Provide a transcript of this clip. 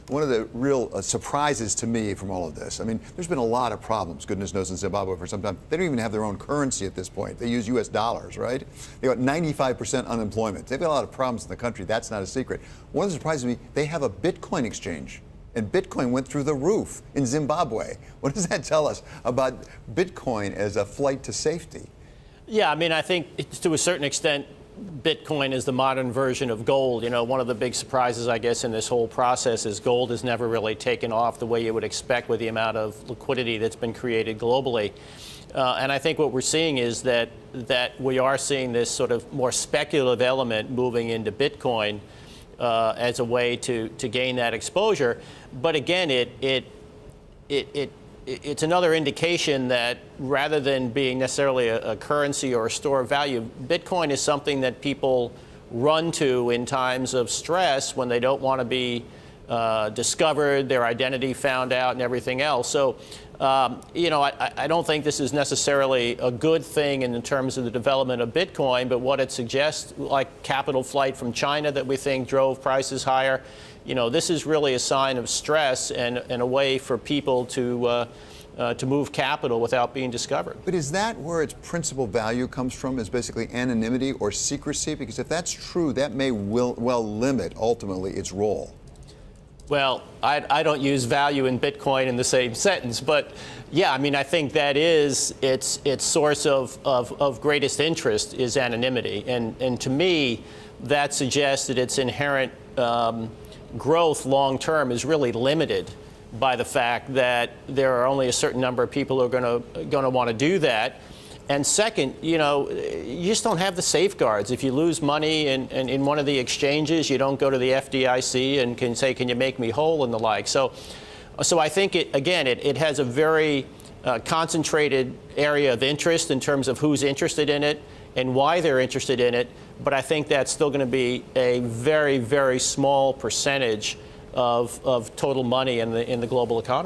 One of the real surprises to me from all of this, I mean, there's been a lot of problems, goodness knows, in Zimbabwe for some time. They don't even have their own currency at this point. They use US dollars, right? They got 95% unemployment. They've got a lot of problems in the country. That's not a secret. One that surprises me, they have a Bitcoin exchange. And Bitcoin went through the roof in Zimbabwe. What does that tell us about Bitcoin as a flight to safety? Yeah, I mean, I think to a certain extent, Bitcoin is the modern version of gold. You know, one of the big surprises, I guess, in this whole process is gold has never really taken off the way you would expect with the amount of liquidity that's been created globally. And I think what we're seeing is that we are seeing this sort of more speculative element moving into Bitcoin as a way to gain that exposure. But again, it's another indication that rather than being necessarily a currency or a store of value, Bitcoin is something that people run to in times of stress when they don't want to be discovered, their identity found out, and everything else. So, you know, I don't think this is necessarily a good thing in terms of the development of Bitcoin, but what it suggests, like capital flight from China that we think drove prices higher, you know, this is really a sign of stress and a way for people to move capital without being discovered. But is that where its principal value comes from, is basically anonymity or secrecy? Because if that's true, that may well limit, ultimately, its role. Well, I don't use value in Bitcoin in the same sentence, but yeah, I mean, I think that is its source of greatest interest is anonymity. And to me, that suggests that its inherent growth long term is really limited by the fact that there are only a certain number of people who are going to want to do that. And second, you know, you just don't have the safeguards. If you lose money in one of the exchanges, you don't go to the FDIC and can say, can you make me whole, and the like. So I think, it has a very concentrated area of interest in terms of who's interested in it and why they're interested in it. But I think that's still going to be a very, very small percentage of total money in the global economy.